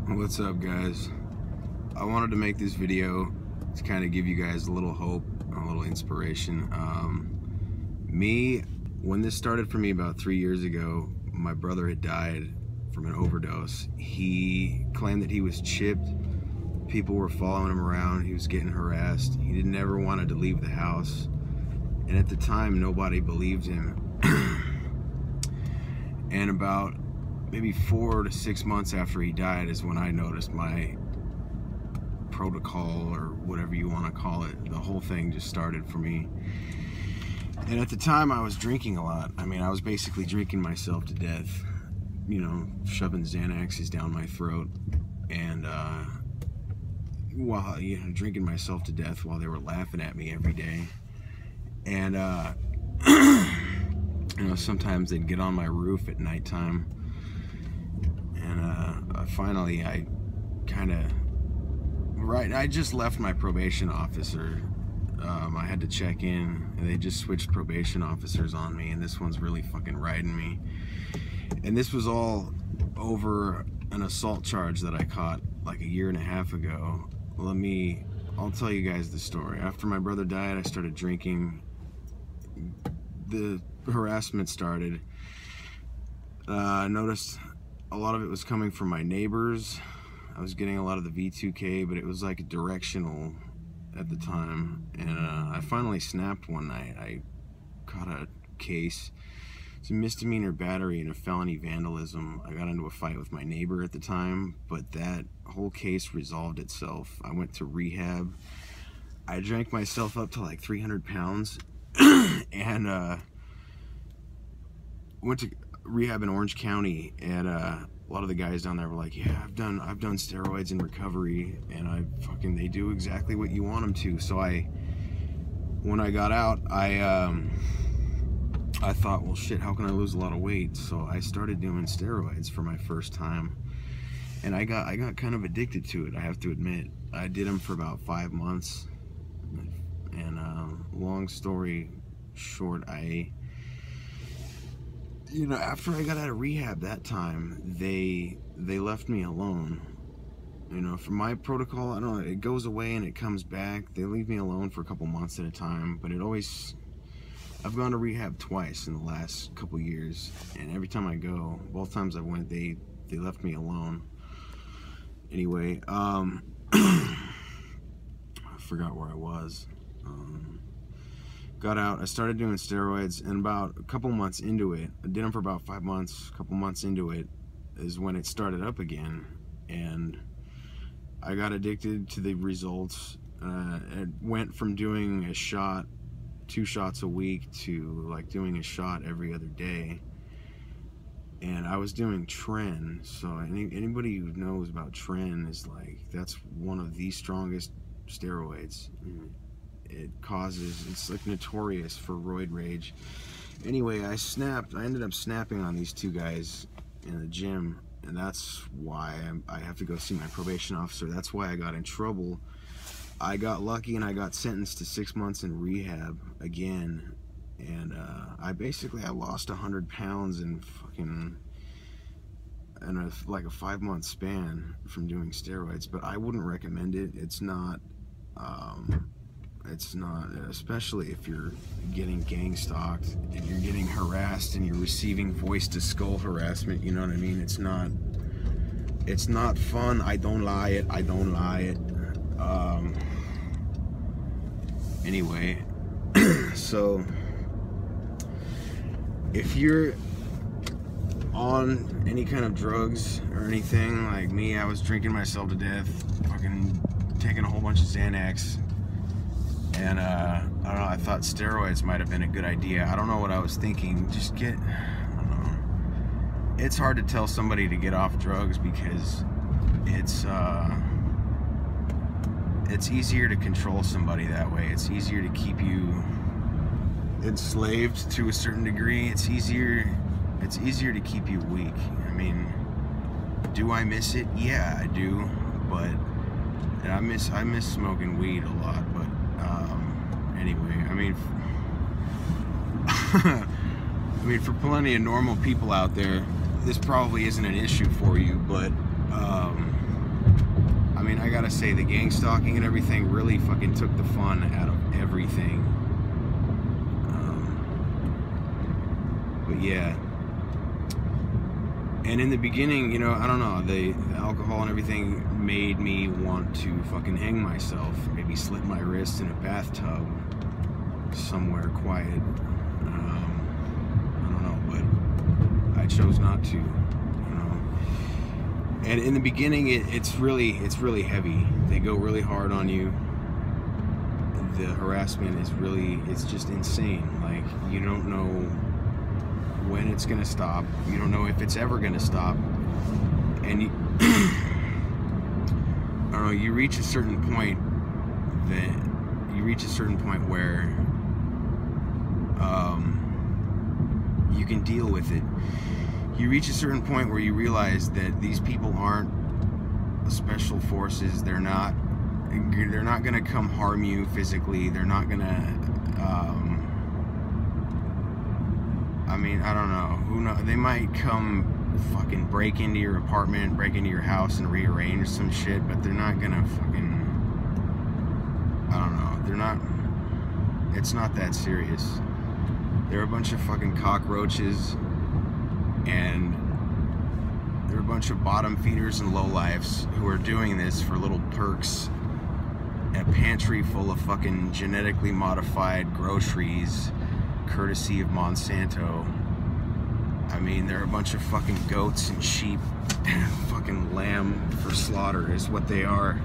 What's up, guys? I wanted to make this video to kind of give you guys a little hope, a little inspiration. When this started for me about 3 years ago, my brother had died from an overdose. He claimed that he was chipped. People were following him around. He was getting harassed. He never wanted to leave the house. And at the time, nobody believed him. And about maybe 4 to 6 months after he died is when I noticed my protocol, or whatever you want to call it. The whole thing just started for me. And at the time I was drinking a lot. I mean, I was basically drinking myself to death, you know, shoving Xanaxes down my throat, and while, you know, drinking myself to death while they were laughing at me every day. And you know, sometimes they'd get on my roof at nighttime. And finally, I just left my probation officer. I had to check in, and they just switched probation officers on me, and this one's really fucking riding me. And this was all over an assault charge that I caught like 1.5 years ago. I'll tell you guys the story. After my brother died, I started drinking. The harassment started. I noticed a lot of it was coming from my neighbors. I was getting a lot of the V2K, but it was like directional at the time. And I finally snapped one night. I caught a case. It's a misdemeanor battery and a felony vandalism. I got into a fight with my neighbor at the time, but that whole case resolved itself. I went to rehab. I drank myself up to like 300 pounds and went to rehab in Orange County, and a lot of the guys down there were like, yeah, I've done steroids in recovery, and they do exactly what you want them to. So when I got out, I thought, well, shit, how can I lose a lot of weight? So I started doing steroids for my first time, and I got kind of addicted to it, I have to admit. I did them for about 5 months, and long story short, you know, after I got out of rehab that time, they left me alone. You know, for my protocol, I don't know, it goes away and it comes back. They leave me alone for a couple months at a time, but I've gone to rehab twice in the last couple years, and every time I go, both times I went, they left me alone. Anyway, I forgot where I was. Got out, I started doing steroids, and about a couple months into it, I did them for about 5 months, a couple months into it is when it started up again, and I got addicted to the results. It went from doing a shot, 2 shots a week, to like doing a shot every other day. And I was doing Tren, so anybody who knows about Tren is like, that's one of the strongest steroids. It's like notorious for roid rage. Anyway, I ended up snapping on these 2 guys in the gym, and that's why I have to go see my probation officer. That's why I got in trouble. I got lucky and I got sentenced to 6 months in rehab again, and I lost 100 pounds in like a 5-month span from doing steroids. But I wouldn't recommend it. It's not, especially if you're getting gang stalked and you're getting harassed and you're receiving voice to skull harassment, you know what I mean? It's not fun. I don't lie it. Anyway, so if you're on any kind of drugs or anything like me, I was drinking myself to death, fucking taking a whole bunch of Xanax. And I don't know, I thought steroids might have been a good idea. I don't know what I was thinking. I don't know. It's hard to tell somebody to get off drugs because it's easier to control somebody that way. It's easier to keep you enslaved to a certain degree. It's easier to keep you weak. I mean, do I miss it? Yeah, I do. But I miss smoking weed a lot. But anyway, I mean, for plenty of normal people out there, this probably isn't an issue for you, but gotta say, the gangstalking and everything really fucking took the fun out of everything. But yeah. And in the beginning, you know, I don't know, the alcohol and everything made me want to fucking hang myself. Maybe slit my wrist in a bathtub somewhere quiet. I don't know, but I chose not to, you know. And in the beginning, it's really heavy. They go really hard on you. The harassment is really, it's just insane. Like, you don't know when it's gonna stop. You don't know if it's ever gonna stop. And you, I don't know, you reach a certain point where you can deal with it. You reach a certain point where you realize that these people aren't special forces. They're not gonna come harm you physically. They're not gonna I mean, I don't know. Who knows? They might come fucking break into your apartment, break into your house and rearrange some shit, but they're not gonna fucking, I don't know. They're not, it's not that serious. They're a bunch of fucking cockroaches, and they're a bunch of bottom feeders and lowlifes who are doing this for little perks. A pantry full of fucking genetically modified groceries, courtesy of Monsanto. I mean, they're a bunch of fucking goats and sheep and fucking lamb for slaughter is what they are.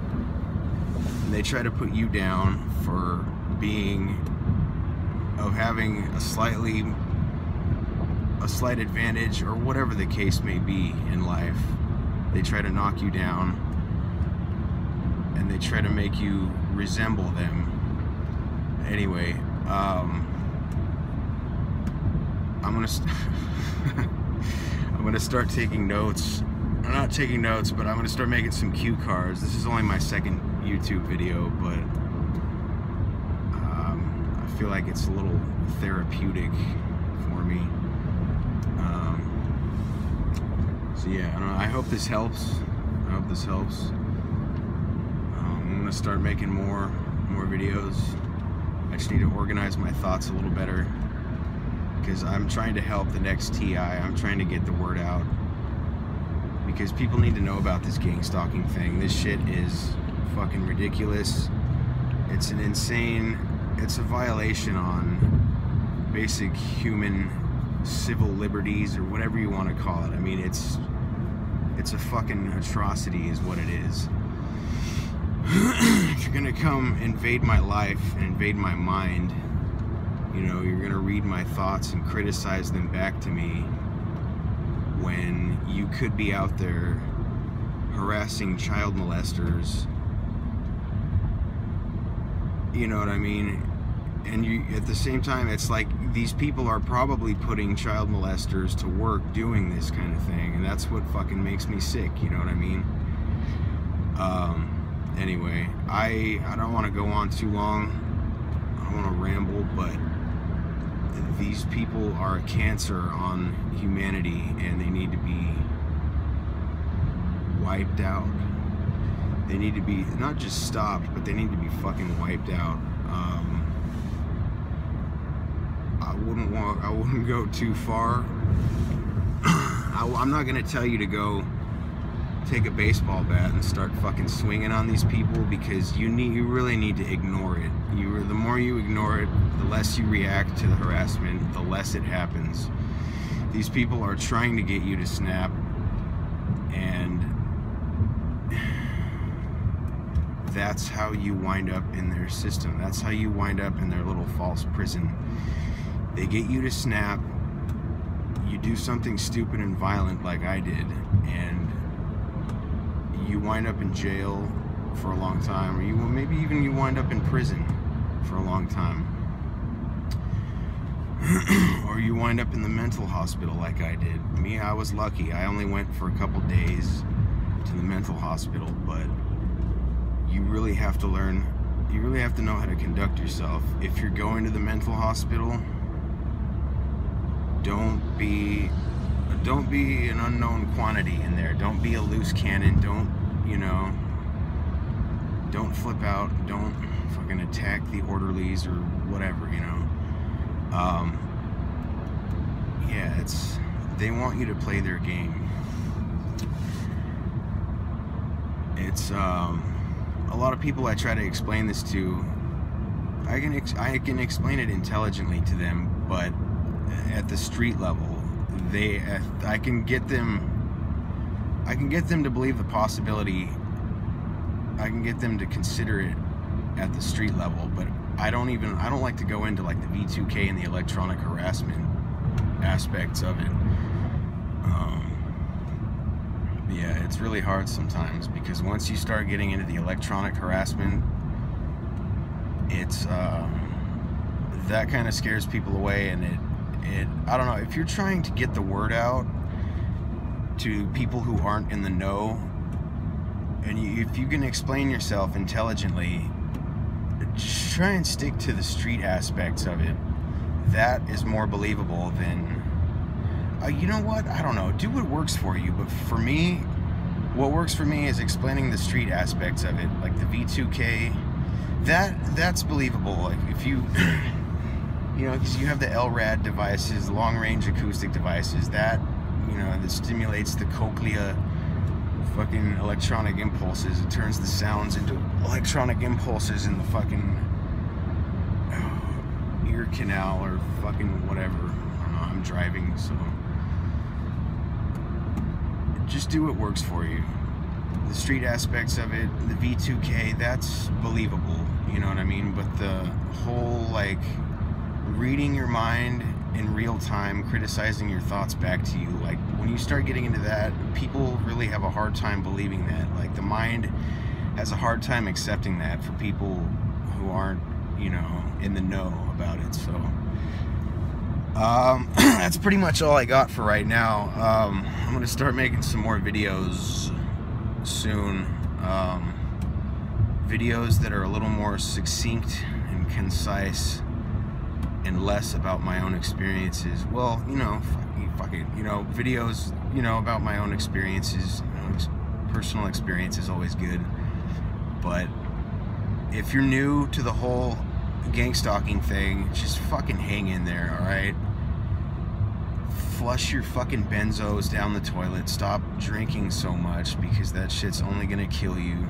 And they try to put you down for having a slight advantage, or whatever the case may be in life. They try to knock you down, and they try to make you resemble them. Anyway, I'm gonna start taking notes. I'm not taking notes, but I'm gonna start making some cue cards. This is only my second YouTube video, but I feel like it's a little therapeutic for me. So yeah, I don't know. I hope this helps. I hope this helps. I'm gonna start making more videos. I just need to organize my thoughts a little better, because I'm trying to help the next TI. I'm trying to get the word out, because people need to know about this gangstalking thing. This shit is fucking ridiculous. It's an insane, it's a violation on basic human civil liberties, or whatever you want to call it. I mean, it's a fucking atrocity is what it is. If you're gonna come invade my life and invade my mind, you know, you're gonna read my thoughts and criticize them back to me, when you could be out there harassing child molesters. You know what I mean? And you, at the same time, it's like these people are probably putting child molesters to work doing this kind of thing, and that's what fucking makes me sick, you know what I mean? Anyway, I don't want to go on too long. I don't want to ramble, but these people are a cancer on humanity, and they need to be wiped out. They need to be not just stopped, but they need to be fucking wiped out. I wouldn't go too far. I'm not gonna tell you to go take a baseball bat and start fucking swinging on these people, because you really need to ignore it. The more you ignore it, the less you react to the harassment, the less it happens. These people are trying to get you to snap, and that's how you wind up in their system. That's how you wind up in their little false prison. They get you to snap, you do something stupid and violent like I did, and you wind up in jail for a long time, or maybe even you wind up in prison for a long time. Or you wind up in the mental hospital like I did. Me, I was lucky. I only went for a couple days to the mental hospital, but you really have to learn, you really have to know how to conduct yourself. If you're going to the mental hospital, don't be an unknown quantity in there. Don't be a loose cannon. Don't, you know, don't flip out, don't fucking attack the orderlies or whatever, you know. Yeah, they want you to play their game. It's a lot of people I try to explain this to, I can explain it intelligently to them, but at the street level, I can get them to believe the possibility. I can get them to consider it at the street level, but I don't like to go into like the V2K and the electronic harassment aspects of it. Yeah, it's really hard sometimes, because once you start getting into the electronic harassment, it's that kind of scares people away, and I don't know, if you're trying to get the word out to people who aren't in the know, and if you can explain yourself intelligently, try and stick to the street aspects of it. That is more believable than you know what, I don't know, do what works for you. But for me, what works for me is explaining the street aspects of it, like the V2K. That's believable. Like if you you know, because you have the LRAD devices, long-range acoustic devices, that, you know, that stimulates the cochlea, fucking electronic impulses. It turns the sounds into electronic impulses in the fucking ear canal or fucking whatever. I don't know, I'm driving, so just do what works for you. The street aspects of it, the V2K, that's believable, you know what I mean? But the whole, like, reading your mind in real time, criticizing your thoughts back to you, like, when you start getting into that, people really have a hard time believing that. Like, the mind has a hard time accepting that for people who aren't, you know, in the know about it. So that's pretty much all I got for right now. I'm gonna start making some more videos soon, videos that are a little more succinct and concise and less about my own experiences. Well, you know, fuck it, you know, videos, you know, about my own experiences. You know, personal experience is always good. But if you're new to the whole gangstalking thing, just fucking hang in there, alright? Flush your fucking benzos down the toilet. Stop drinking so much, because that shit's only gonna kill you.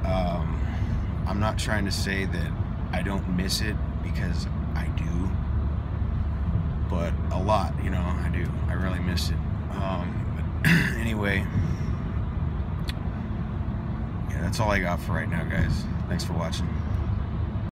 I'm not trying to say that I don't miss it, because I do, but a lot, you know, I do. I really miss it. But anyway, yeah, that's all I got for right now, guys. Thanks for watching.